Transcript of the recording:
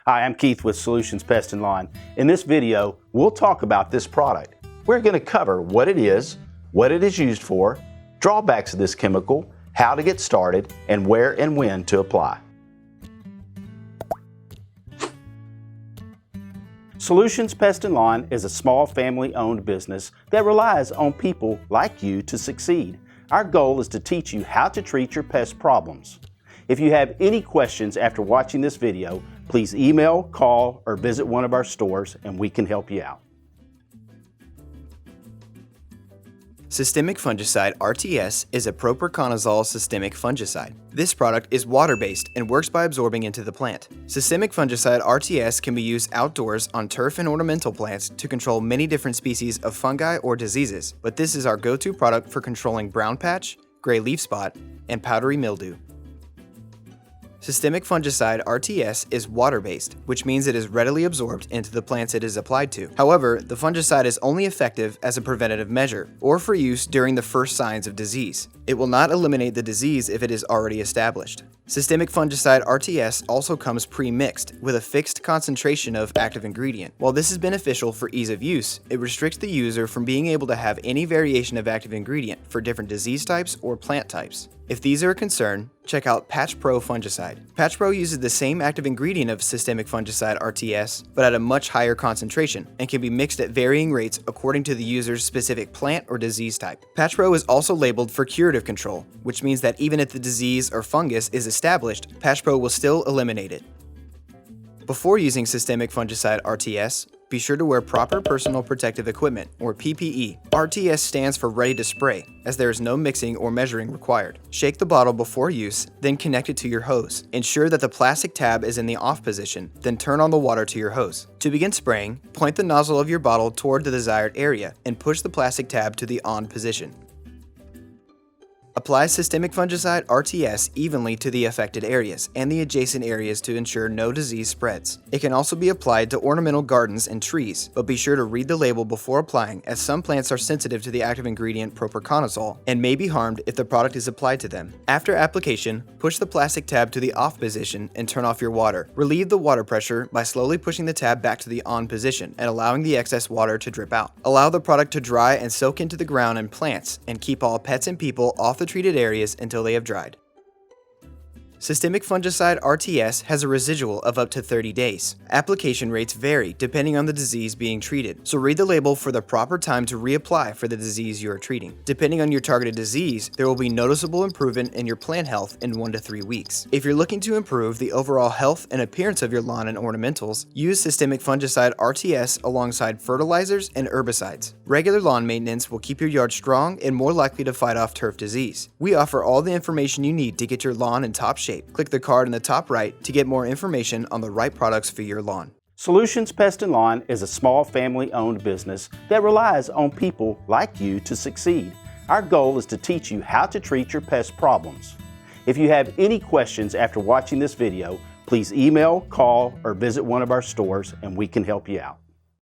Hi, I'm Keith with Solutions Pest and Lawn. In this video, we'll talk about this product. We're going to cover what it is used for, drawbacks of this chemical, how to get started, and where and when to apply. Solutions Pest and Lawn is a small family-owned business that relies on people like you to succeed. Our goal is to teach you how to treat your pest problems. If you have any questions after watching this video, please email, call, or visit one of our stores and we can help you out. Systemic Fungicide RTS is a propiconazole systemic fungicide. This product is water-based and works by absorbing into the plant. Systemic Fungicide RTS can be used outdoors on turf and ornamental plants to control many different species of fungi or diseases, but this is our go-to product for controlling brown patch, gray leaf spot, and powdery mildew. Systemic Fungicide RTS is water-based, which means it is readily absorbed into the plants it is applied to. However, the fungicide is only effective as a preventative measure, or for use during the first signs of disease. It will not eliminate the disease if it is already established. Systemic Fungicide RTS also comes pre-mixed with a fixed concentration of active ingredient. While this is beneficial for ease of use, it restricts the user from being able to have any variation of active ingredient for different disease types or plant types. If these are a concern, check out Patch Pro Fungicide. Patch Pro uses the same active ingredient of Systemic Fungicide RTS, but at a much higher concentration, and can be mixed at varying rates according to the user's specific plant or disease type. Patch Pro is also labeled for curative control, which means that even if the disease or fungus is established, Patch Pro will still eliminate it. Before using Systemic Fungicide RTS, be sure to wear proper personal protective equipment, or PPE. RTS stands for ready to spray, as there is no mixing or measuring required. Shake the bottle before use, then connect it to your hose. Ensure that the plastic tab is in the off position, then turn on the water to your hose. To begin spraying, point the nozzle of your bottle toward the desired area and push the plastic tab to the on position. Apply Systemic Fungicide RTS evenly to the affected areas and the adjacent areas to ensure no disease spreads. It can also be applied to ornamental gardens and trees, but be sure to read the label before applying, as some plants are sensitive to the active ingredient propiconazole and may be harmed if the product is applied to them. After application, push the plastic tab to the off position and turn off your water. Relieve the water pressure by slowly pushing the tab back to the on position and allowing the excess water to drip out. Allow the product to dry and soak into the ground and plants, and keep all pets and people off the treated areas until they have dried. Systemic Fungicide RTS has a residual of up to 30 days. Application rates vary depending on the disease being treated, so read the label for the proper time to reapply for the disease you are treating. Depending on your targeted disease, there will be noticeable improvement in your plant health in 1 to 3 weeks. If you're looking to improve the overall health and appearance of your lawn and ornamentals, use Systemic Fungicide RTS alongside fertilizers and herbicides. Regular lawn maintenance will keep your yard strong and more likely to fight off turf disease. We offer all the information you need to get your lawn in top shape. Click the card in the top right to get more information on the right products for your lawn. Solutions Pest and Lawn is a small family-owned business that relies on people like you to succeed. Our goal is to teach you how to treat your pest problems. If you have any questions after watching this video, please email, call, or visit one of our stores and we can help you out.